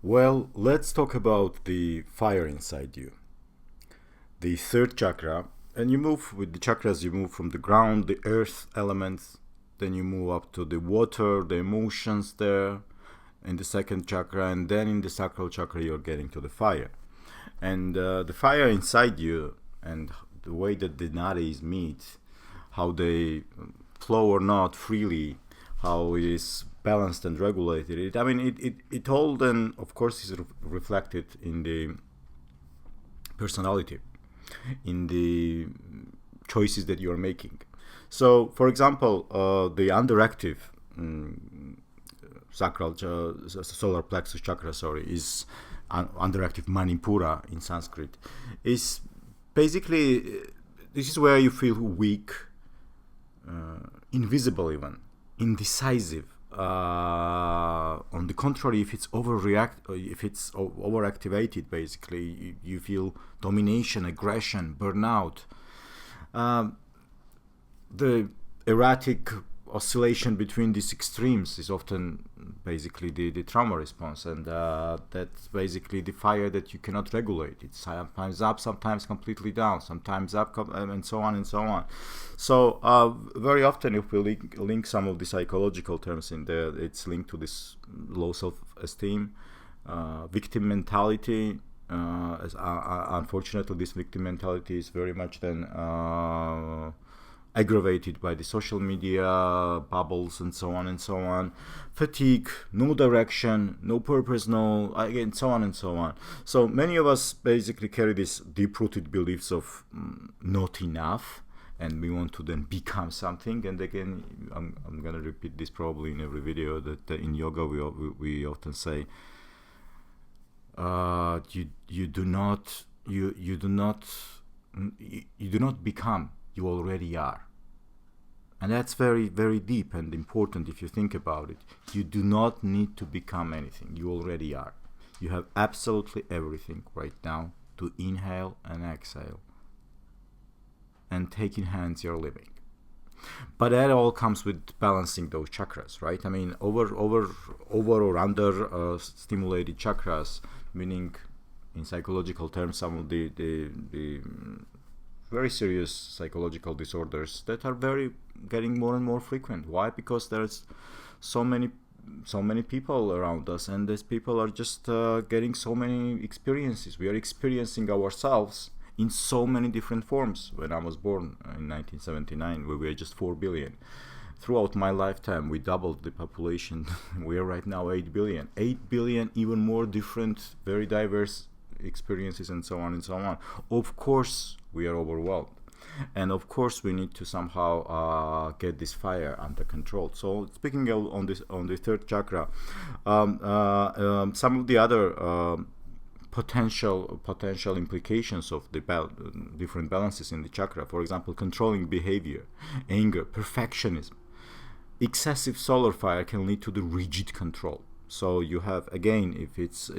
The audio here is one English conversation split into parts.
Well, let's talk about the fire inside you, the third chakra. And you move with the chakras, you move from the ground, the earth elements, then you move up to the water, the emotions there in the second chakra, and then in the sacral chakra, you're getting to the fire. And the fire inside you, and the way that the nadis meet, how they flow or not freely, how it is balanced and regulated. It all then, of course, is reflected in the personality, in the choices that you are making. So, for example, the underactive sacral solar plexus chakra, is underactive manipura in Sanskrit, is basically this is where you feel weak, invisible, even indecisive. On the contrary, if it's overactivated, basically you feel domination, aggression, burnout. The erratic oscillation between these extremes is often basically the trauma response, and that's basically the fire that you cannot regulate. It's sometimes up, sometimes completely down, sometimes up, and so on and so on. So very often, if we link some of the psychological terms in there, it's linked to this low self-esteem, victim mentality. Unfortunately, this victim mentality is very much then aggravated by the social media bubbles and so on and so on. Fatigue, no direction, no purpose, again, so on and so on. So many of us basically carry these deep-rooted beliefs of not enough, and we want to then become something. And again, I'm going to repeat this probably in every video, that in yoga we often say, you do not become, you already are. And that's very, very deep and important if you think about it. You do not need to become anything. You already are. You have absolutely everything right now to inhale and exhale. And take in hands your living. But that all comes with balancing those chakras, right? I mean, over or under stimulated chakras, meaning in psychological terms, some of the very serious psychological disorders that are getting more and more frequent. Why? Because there's so many people around us, and these people are just getting so many experiences. We are experiencing ourselves in so many different forms. When I was born in 1979, we were just 4 billion. Throughout my lifetime, we doubled the population. We are right now 8 billion. 8 billion, even more different, very diverse experiences, and so on and so on. Of course, we are overwhelmed, and of course we need to somehow get this fire under control. So speaking on the third chakra, some of the other potential implications of the different balances in the chakra, for example, controlling behavior, anger, perfectionism. Excessive solar fire can lead to the rigid control. So you have, again, if it's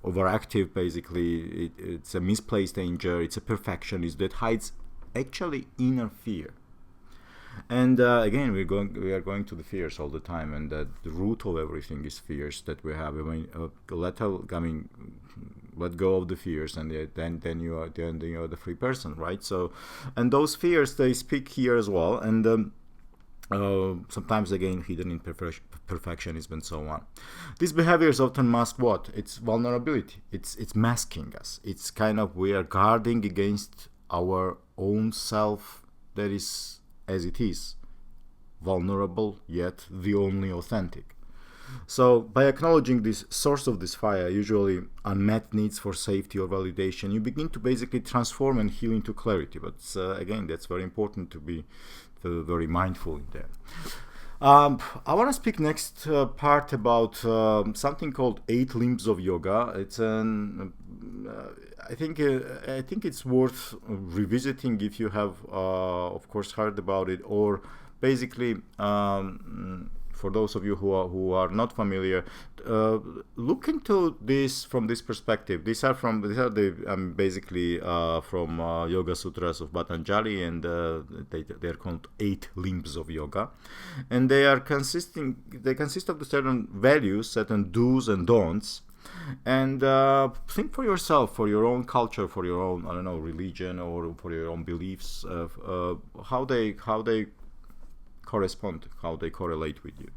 overactive, basically it's a misplaced anger, it's a perfectionist that hides actually inner fear. And again, we are going to the fears all the time, and the root of everything is fears that we have. I mean, let go of the fears, and then you are the free person, right? So, and those fears, they speak here as well, and sometimes again hidden in perfectionism and so on. These behaviors often mask what? It's vulnerability. It's masking us. It's kind of, we are guarding against our own self that is as it is, vulnerable yet the only authentic. So by acknowledging this source of this fire, usually unmet needs for safety or validation, you begin to basically transform and heal into clarity. But again, that's very important to be very mindful in there. I want to speak next part about something called 8 limbs of yoga. It's I think it's worth revisiting if you have, of course, heard about it, or basically for those of you who are not familiar, look into this from this perspective. These are the basically from Yoga Sutras of Patanjali, and they are called 8 limbs of yoga, and they consist of the certain values, certain do's and don'ts. And think for yourself, for your own culture, for your own, I don't know, religion, or for your own beliefs, how they correspond, how they correlate with you.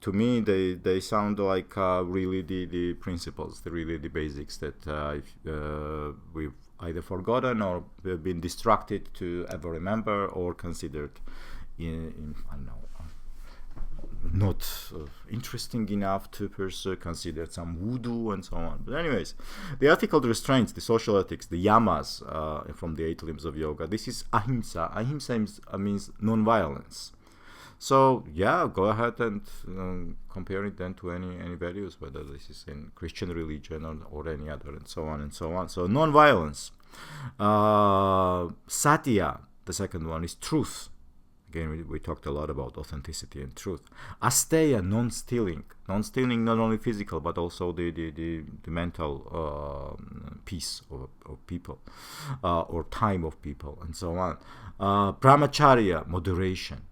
To me, they sound like really the principles, really the basics that we've either forgotten or been distracted to ever remember, or considered in I don't know, not interesting enough to pursue, considered some voodoo and so on. But anyways, the ethical restraints, the social ethics, the yamas from the 8 limbs of yoga. This is ahimsa. Ahimsa means non-violence. So yeah, go ahead and compare it then to any values, whether this is in Christian religion or any other, and so on and so on. So non-violence. Satya, the second one, is truth. Again, we talked a lot about authenticity and truth. Asteya, non-stealing. Non-stealing, not only physical, but also the mental peace of people, or time of people, and so on. Brahmacharya, moderation.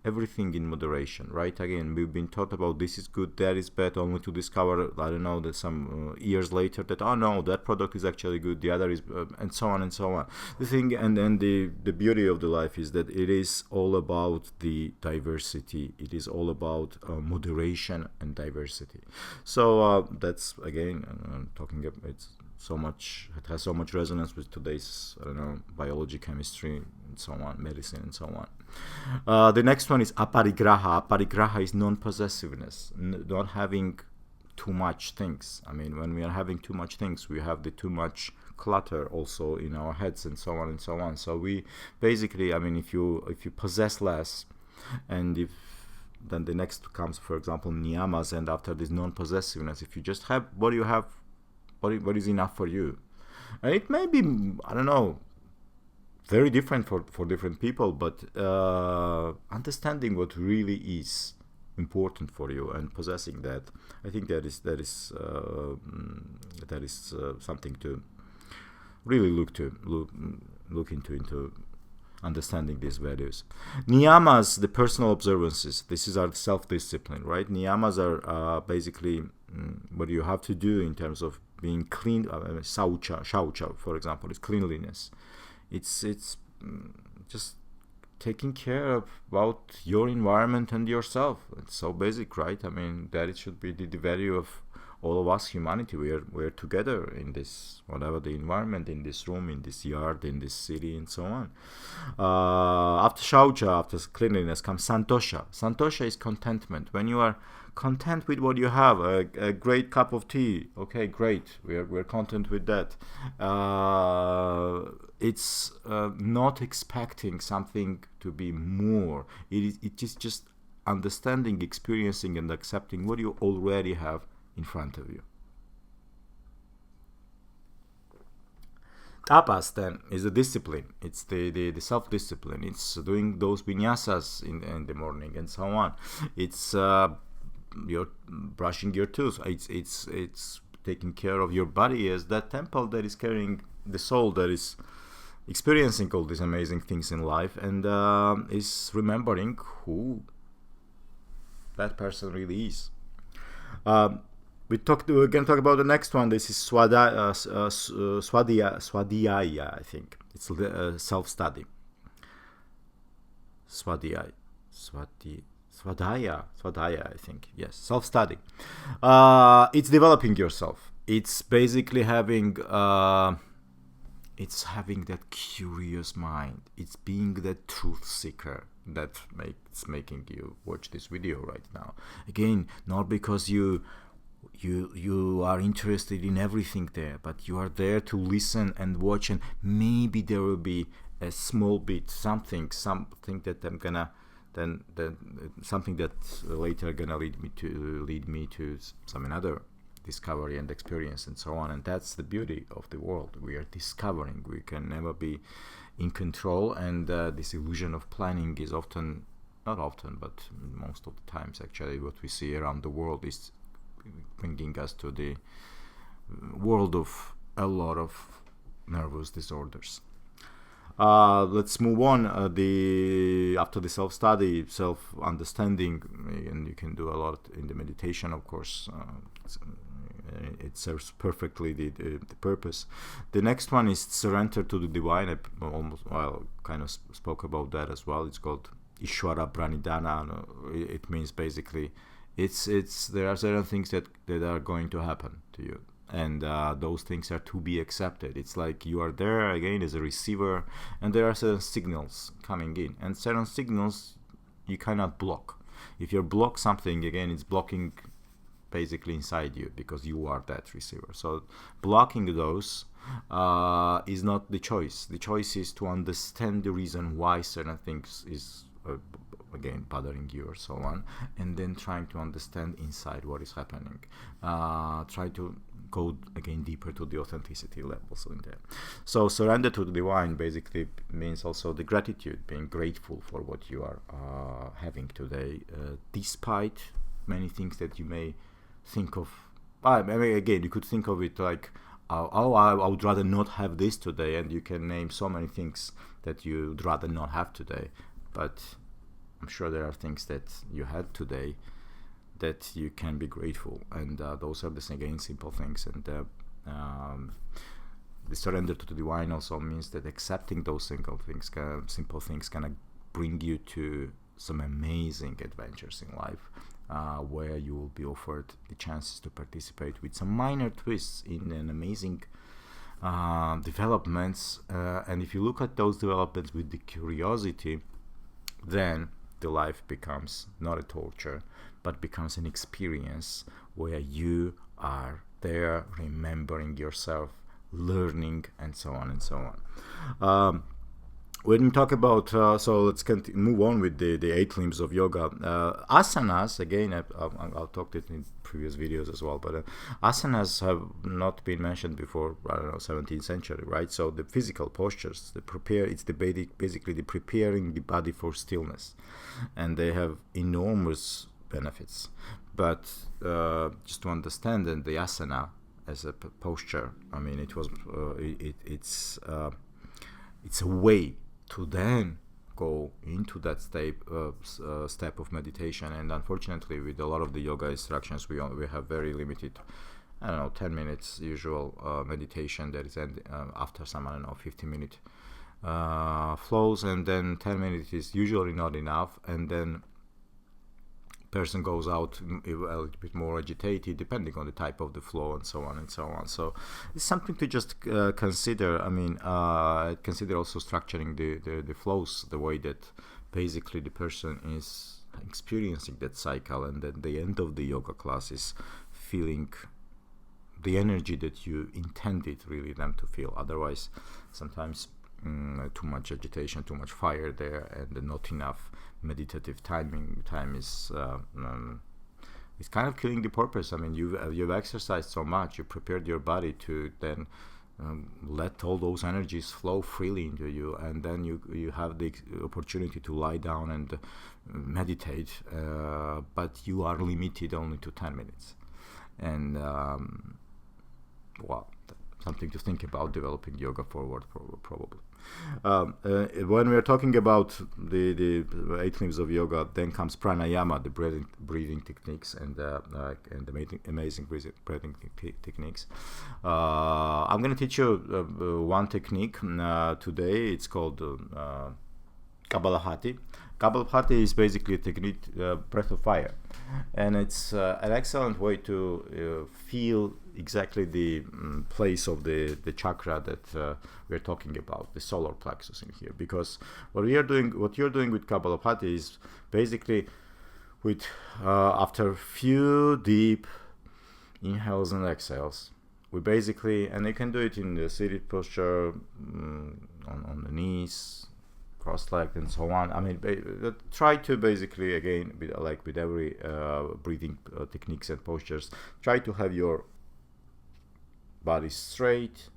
Everything in moderation, right? Again, we've been taught about this is good, that is bad, only to discover, I don't know, that some years later that, oh no, that product is actually good, the other is, and so on and so on. The thing, and the beauty of the life is that it is all about the diversity. It is all about moderation and diversity. So that's, again, talking about, it has so much resonance with today's, I don't know, biology, chemistry, and so on, medicine, and so on. The next one is aparigraha. Aparigraha is non-possessiveness, not having too much things. I mean, when we are having too much things, we have the too much clutter also in our heads, and so on and so on. So we basically, I mean, if you possess less, and if then the next comes, for example, niyamas, and after this non-possessiveness, if you just have what you have, what is enough for you. And it may be, I don't know, very different for different people, but understanding what really is important for you and possessing that, I think that is something to really look into understanding these values. Niyamas, the personal observances. This is our self-discipline, right? Niyamas are basically what you have to do in terms of being clean. Shaucha, for example, is cleanliness. It's just taking care about your environment and yourself. It's so basic, right? I mean, that it should be the value of all of us, humanity. We're together in this, whatever the environment, in this room, in this yard, in this city, and so on. After shaucha, after cleanliness, comes santosha. Santosha is contentment. When you are content with what you have, a great cup of tea, okay, great, we're content with that. It's not expecting something to be more. It is just understanding, experiencing, and accepting what you already have in front of you. Tapas then is a discipline. It's the self-discipline. It's doing those vinyasas in the morning and so on. It's you're brushing your teeth. It's taking care of your body as that temple that is carrying the soul, that is experiencing all these amazing things in life, and is remembering who that person really is. We're going to talk about the next one. This is swadhyaya, I think. It's self-study. Swadhyaya, I think. Yes, self-study. It's developing yourself. It's basically having that curious mind. It's being that truth seeker that making you watch this video right now. Again, not because you are interested in everything there, but you are there to listen and watch, and maybe there will be a small bit, something that I'm gonna then something that later gonna lead me to some another discovery and experience, and so on. And that's the beauty of the world. We are discovering. We can never be in control, and this illusion of planning is often not often, but most of the times actually what we see around the world is bringing us to the world of a lot of nervous disorders. Let's move on. After the self-study, self-understanding, and you can do a lot in the meditation, of course. It serves perfectly the purpose. The next one is surrender to the divine. I kind of spoke about that as well. It's called Ishvara Pranidhana. It means basically, there are certain things that are going to happen to you, and those things are to be accepted. It's like you are there again as a receiver, and there are certain signals coming in, and certain signals you cannot block. If you block something, again, it's blocking basically inside you, because you are that receiver. So blocking those is not the choice. The choice is to understand the reason why certain things is again bothering you or so on, and then trying to understand inside what is happening. Try to go again deeper to the authenticity levels in there. So surrender to the divine basically means also the gratitude, being grateful for what you are having today, despite many things that you may think of. I mean, again, you could think of it like, I would rather not have this today, and you can name so many things that you'd rather not have today. But I'm sure there are things that you had today that you can be grateful, and those are again simple things. And the surrender to the divine also means that accepting those simple things can bring you to some amazing adventures in life, where you will be offered the chances to participate with some minor twists in an amazing developments. And if you look at those developments with the curiosity, then the life becomes not a torture, but becomes an experience where you are there remembering yourself, learning, and so on and so on. When we talk about, so let's move on with the 8 limbs of yoga. Asanas, again, I've talked it in previous videos as well, but asanas have not been mentioned before, 17th century, right? So the physical postures, basically the preparing the body for stillness, and they have enormous benefits. But just to understand that the asana as a posture, I mean, it's a way to then go into that step of meditation. And unfortunately, with a lot of the yoga instructions, we have very limited, 10 minutes usual meditation that is after some 15-minute flows, and then 10 minutes is usually not enough, and then person goes out a little bit more agitated, depending on the type of the flow, and so on and so on. So it's something to just consider. I mean, consider also structuring the flows the way that basically the person is experiencing that cycle, and at the end of the yoga class is feeling the energy that you intended really them to feel. Otherwise, sometimes too much agitation, too much fire there, and not enough meditative time is it's kind of killing the purpose. I mean, you've exercised so much, you prepared your body to then let all those energies flow freely into you, and then you have the opportunity to lie down and meditate, but you are limited only to 10 minutes. And something to think about developing yoga forward, probably. When we are talking about the 8 limbs of yoga, then comes pranayama, the breathing techniques, and the amazing breathing techniques. I'm going to teach you one technique today. It's called Kapalabhati. Kapalabhati is basically a technique, breath of fire, and it's an excellent way to feel exactly the place of the chakra that we're talking about, the solar plexus in here. Because what you're doing with Kapalabhati is basically with after few deep inhales and exhales, we basically, and you can do it in the seated posture, on the knees, cross-legged, and so on. I mean, try to basically, again, like with every breathing techniques and postures, try to have your body straight,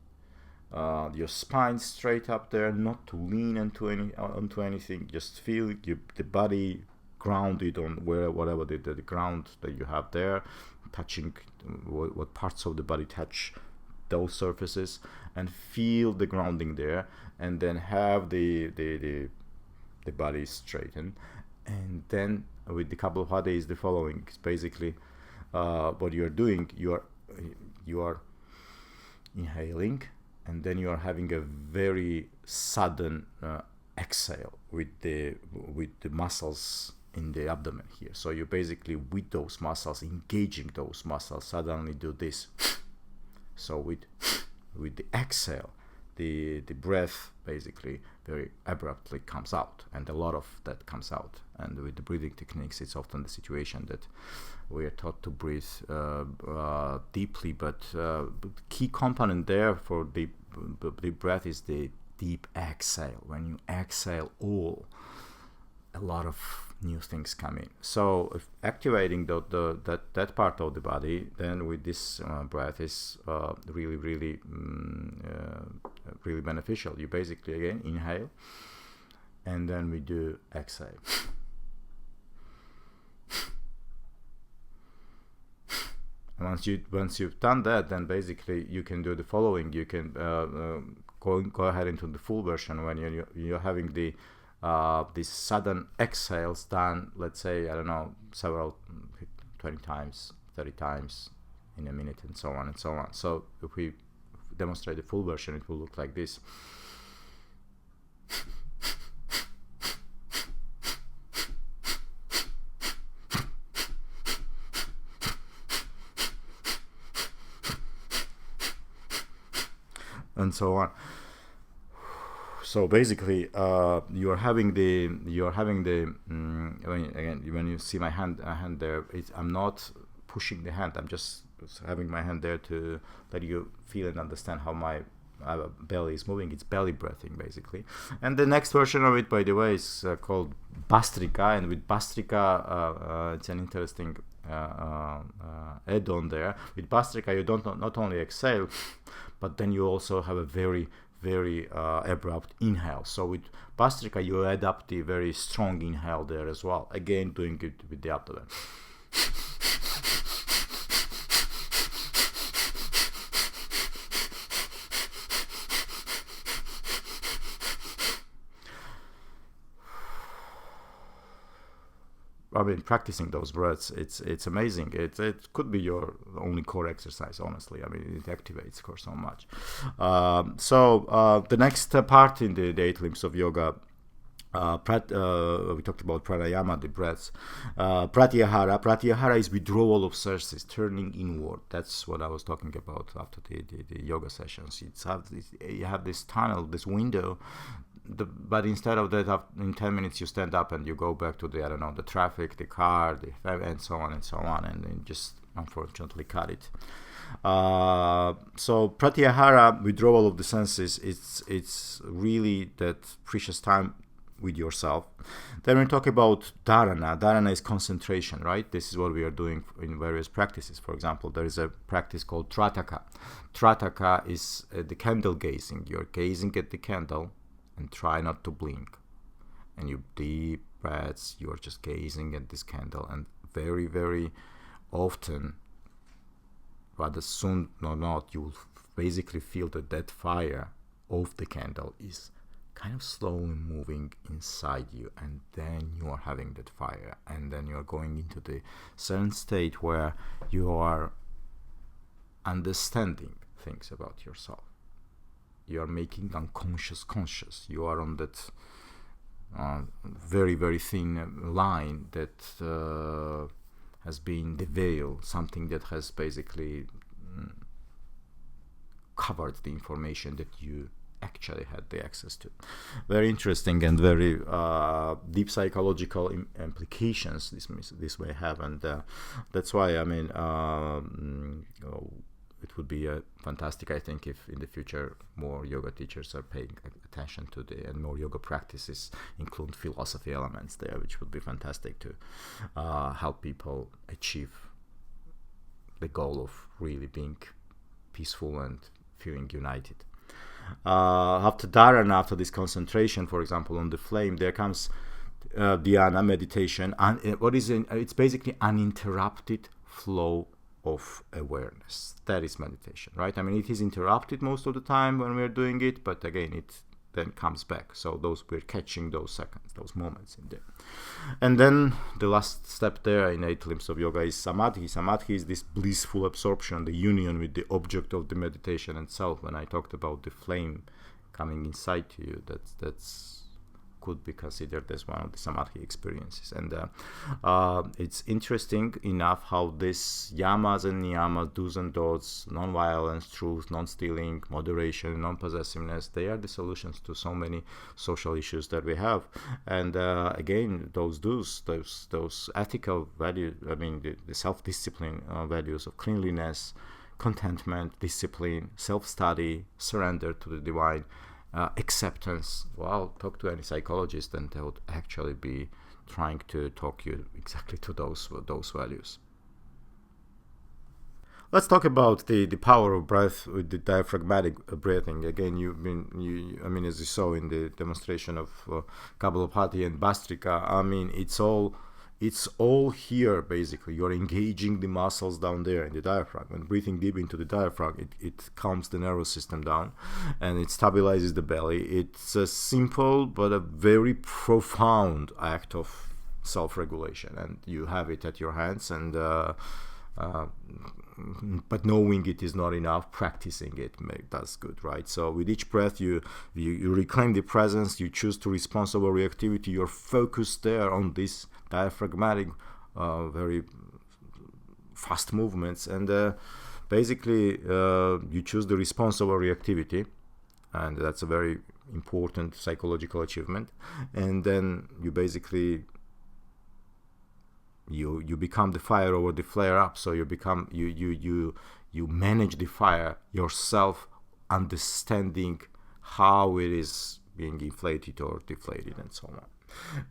your spine straight up there, not to lean onto anything. Just feel the body grounded on whatever the ground that you have there, touching what parts of the body touch those surfaces, and feel the grounding there, and then have the body straighten. And then with the couple of hadis, the following is basically what you are doing. You are inhaling, and then you are having a very sudden exhale with the muscles in the abdomen here. So you basically, with those muscles, engaging those muscles, suddenly do this. So with the exhale, the breath basically very abruptly comes out, and a lot of that comes out. And with the breathing techniques, it's often the situation that we are taught to breathe deeply, but the key component there for the breath is the deep exhale. When you exhale all, a lot of new things come in. So if activating that part of the body, then with this breath is really beneficial. You basically again inhale, and then we do exhale. And once you've done that, then basically you can do the following. You can go ahead into the full version when you're having these sudden exhales done, let's say, I don't know, 20 times, 30 times in a minute, and so on and so on. So if we demonstrate the full version, it will look like this. And so on. So basically, you're having the when you see my hand there, I'm not pushing the hand. I'm just having my hand there to let you feel and understand how my belly is moving. It's belly breathing basically. And the next version of it, by the way, is called Bastrika, and with Bastrika, it's an interesting add-on there. With Bastrika, you don't not only exhale, but then you also have a very abrupt inhale. So with Bastrika, you add up the very strong inhale there as well. Again, doing it with the abdomen. I mean, practicing those breaths, it's amazing. It could be your only core exercise, honestly. I mean, it activates core so much. So the next part in the 8 limbs of yoga, we talked about pranayama, the breaths. Pratyahara is withdrawal of stresses, turning inward. That's what I was talking about after the yoga sessions. You have this tunnel, this window. But instead of that, in 10 minutes you stand up and you go back to the traffic, the car, and so on, and then just unfortunately cut it. So pratyahara, withdrawal of the senses, it's really that precious time with yourself. Then we talk about dharana. Dharana is concentration, right? This is what we are doing in various practices. For example, there is a practice called trataka. Trataka is the candle gazing. You're gazing at the candle and try not to blink, and you deep breaths, you're just gazing at this candle, and very often, rather soon or not, you will basically feel that fire of the candle is kind of slowly moving inside you, and then you are having that fire, and then you are going into the certain state where you are understanding things about yourself. You are making unconscious conscious. You are on that very thin line that has been the veil, something that has basically covered the information that you actually had the access to. Very interesting and very deep psychological implications this may have, and that's why, I mean, it would be fantastic, I think, if in the future more yoga teachers are paying attention to and more yoga practices include philosophy elements there, which would be fantastic to help people achieve the goal of really being peaceful and feeling united. After dharana, after this concentration, for example, on the flame, there comes dhyana meditation, and it's basically uninterrupted flow of awareness. That is meditation, right? I mean, it is interrupted most of the time when we're doing it, but again, it then comes back. So we're catching those seconds, those moments in there. And then the last step there in 8 limbs of yoga is samadhi. Samadhi is this blissful absorption, the union with the object of the meditation itself. When I talked about the flame coming inside to you, that's could be considered as one of the samadhi experiences. And it's interesting enough how this yamas and niyamas, do's and don'ts, non-violence, truth, non-stealing, moderation, non-possessiveness, they are the solutions to so many social issues that we have. And again, those do's, those ethical values, I mean the self-discipline values of cleanliness, contentment, discipline, self-study, surrender to the divine, acceptance. Well, talk to any psychologist and they would actually be trying to talk you exactly to those values. Let's talk about the power of breath with the diaphragmatic breathing. Again, I mean, as you saw in the demonstration of Kapalabhati and Bhastrika, I mean, it's all here basically. You're engaging the muscles down there in the diaphragm. When breathing deep into the diaphragm, it calms the nervous system down and it stabilizes the belly. It's a simple but a very profound act of self-regulation, and you have it at your hands. And but knowing it is not enough. Practicing it does good, right? So with each breath, you reclaim the presence. You choose to respond over reactivity. You're focused there on this diaphragmatic, very fast movements, and basically you choose the response over reactivity, and that's a very important psychological achievement. And then you basically you become the fire over the flare up. So you become you manage the fire yourself, understanding how it is being inflated or deflated and so on.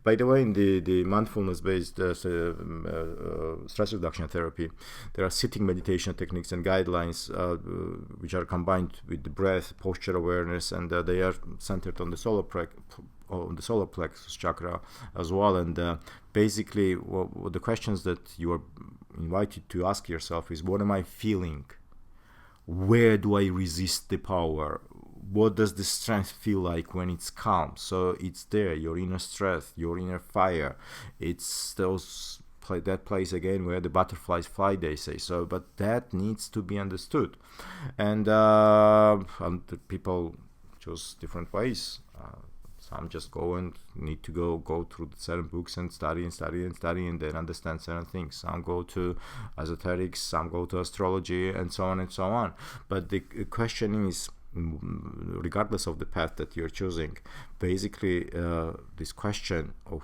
By the way, in the mindfulness-based stress reduction therapy, there are sitting meditation techniques and guidelines which are combined with the breath, posture awareness, and they are centered on the solar plexus chakra as well. And basically, what the questions that you are invited to ask yourself is: what am I feeling? Where do I resist the power? What does the strength feel like when it's calm? So it's there, your inner strength, your inner fire. It's that place again where the butterflies fly, they say. So, but that needs to be understood, and the people choose different ways. Some just need to go through certain books and study, and then understand certain things. Some go to esoterics, some go to astrology, and so on and so on. But the question is, regardless of the path that you're choosing, basically this question of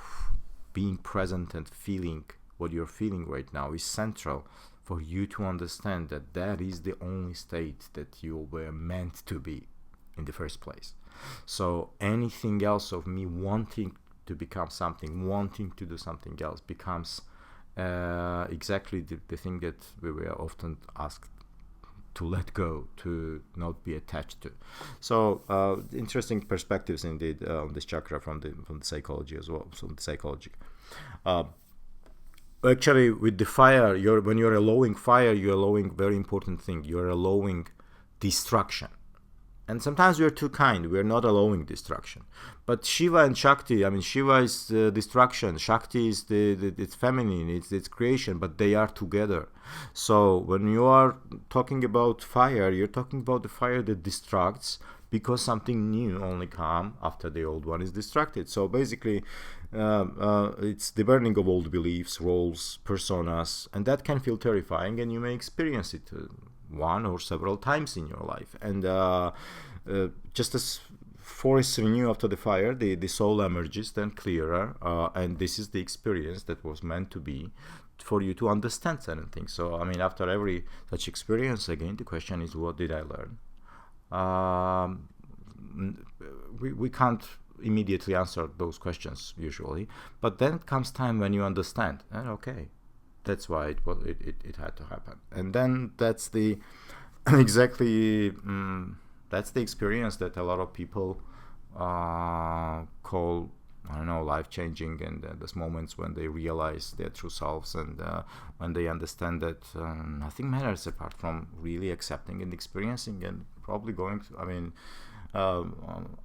being present and feeling what you're feeling right now is central for you to understand that that is the only state that you were meant to be in the first place. So anything else of me wanting to become something, wanting to do something else, becomes exactly the thing that we were often asked to let go, to not be attached to. So interesting perspectives indeed on this chakra from the psychology as well. So the psychology. Actually, with the fire, when you're allowing fire, you're allowing very important thing. You're allowing destruction. And sometimes we're too kind. We're not allowing destruction. But Shiva and Shakti, I mean, Shiva is destruction. Shakti is it's feminine. It's creation. But they are together. So when you are talking about fire, you're talking about the fire that destructs, because something new only comes after the old one is distracted. So basically, it's the burning of old beliefs, roles, personas, and that can feel terrifying, and you may experience it one or several times in your life. And just as forests renew after the fire, the soul emerges then clearer, and this is the experience that was meant to be for you to understand certain things. So I mean, after every such experience, again, the question is, what did I learn? We can't immediately answer those questions usually, but then comes time when you understand, and okay, that's why it had to happen. And then that's the exactly that's the experience that a lot of people call I don't know, life-changing, and those moments when they realize their true selves, and when they understand that nothing matters apart from really accepting and experiencing, and probably going to,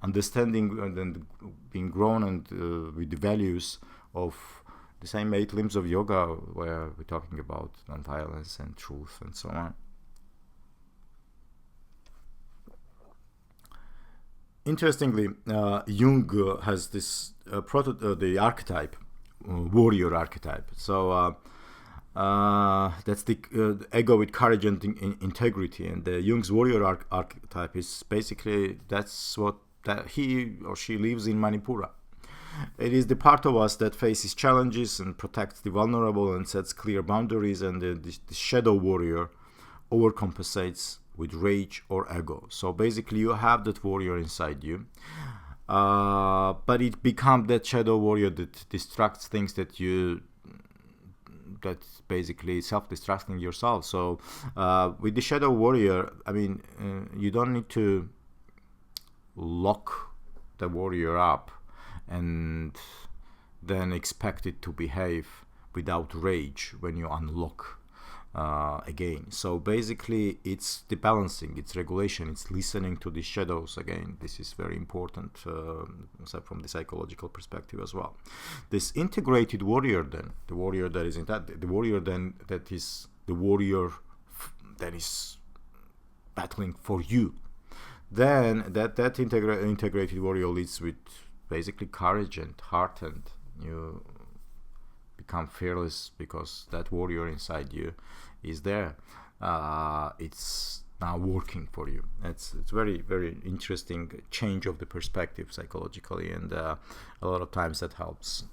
understanding and then being grown and with the values of the same 8 limbs of yoga, where we're talking about non-violence and truth and so on. Interestingly, Jung has this the archetype, warrior archetype. So that's the ego with courage and integrity. And Jung's warrior archetype is basically, that's what he or she lives in Manipura. It is the part of us that faces challenges and protects the vulnerable and sets clear boundaries, and the shadow warrior overcompensates with rage or ego. So basically you have that warrior inside you, but it becomes that shadow warrior that distracts things, that's basically self-destructing yourself. So with the shadow warrior, you don't need to lock the warrior up and then expect it to behave without rage when you unlock again. So basically it's the balancing, it's regulation, it's listening to the shadows. Again, this is very important from the psychological perspective as well. This integrated warrior, then the warrior that is in the warrior then that is the warrior that is battling for you, then that integrated warrior leads with basically courage and heart, and you become fearless because that warrior inside you is there. It's now working for you. It's very, very interesting change of the perspective psychologically, and a lot of times that helps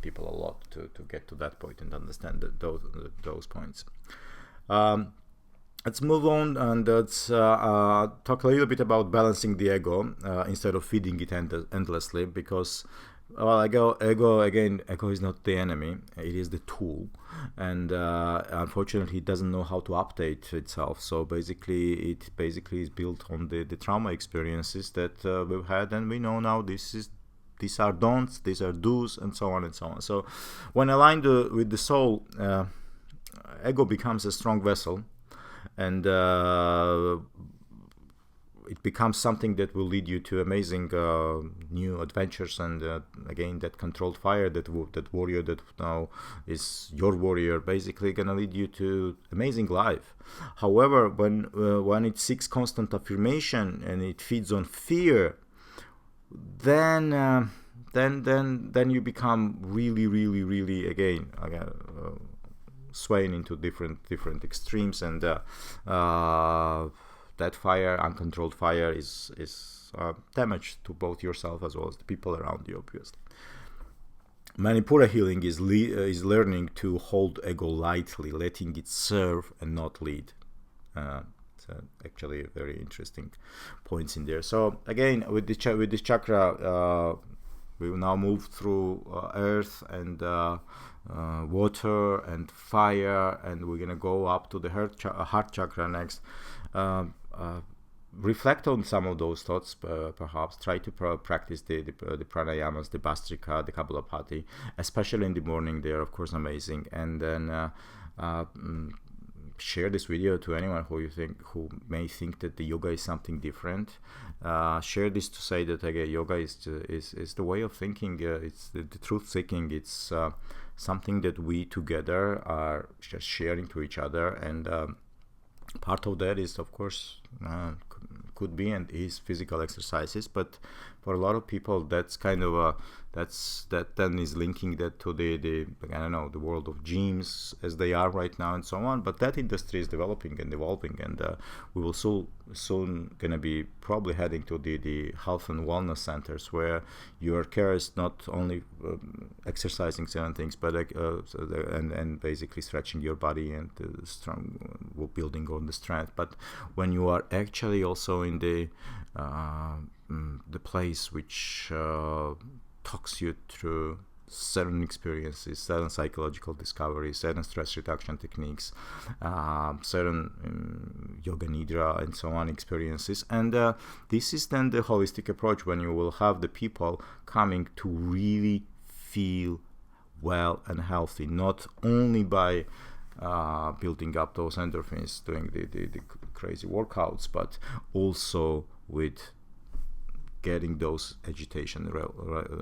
people a lot to get to that point and understand those points. Let's move on, and let's talk a little bit about balancing the ego instead of feeding it endlessly, because ego is not the enemy, it is the tool, and unfortunately it doesn't know how to update itself. So basically it is built on the trauma experiences that we've had, and we know now these are don'ts, these are do's, and so on and so on. So when aligned with the soul, ego becomes a strong vessel, and it becomes something that will lead you to amazing new adventures, and again, that controlled fire, that warrior that now is your warrior, basically gonna lead you to amazing life. However, when it seeks constant affirmation and it feeds on fear, then you become really again swaying into different extremes, and that fire, uncontrolled fire, is damage to both yourself as well as the people around you, obviously. Manipura healing is learning to hold ego lightly, letting it serve and not lead. So actually very interesting points in there. So again, with this chakra, we will now move through earth and water and fire, and we're gonna go up to the heart chakra next. Reflect on some of those thoughts, perhaps try to practice the pranayamas, the Bastrika, the Kapalabhati, especially in the morning. They are of course amazing. And then share this video to anyone who may think that the yoga is something different. Share this to say that again, yoga is the way of thinking. It's the truth seeking. It's something that we together are just sharing to each other, and part of that is, of course, could be and is physical exercises, but for a lot of people that's kind of that then is linking that to the I don't know, the world of gyms as they are right now and so on. But that industry is developing and evolving, and we will soon gonna be probably heading to the health and wellness centers, where your care is not only exercising certain things, but and basically stretching your body and building on the strength. But when you are actually also in the place which talks you through certain experiences, certain psychological discoveries, certain stress reduction techniques, certain yoga nidra and so on experiences. And this is then the holistic approach, when you will have the people coming to really feel well and healthy, not only by building up those endorphins, doing the crazy workouts, but also with getting those agitation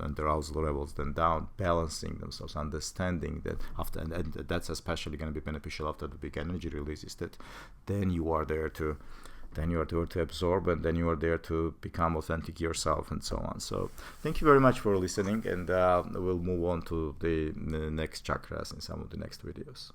and arousal levels then down, balancing themselves, understanding that after, and that's especially going to be beneficial after the big energy releases, that then you are there to absorb, and then you are there to become authentic yourself, and so on. So thank you very much for listening, and we'll move on to the next chakras in some of the next videos.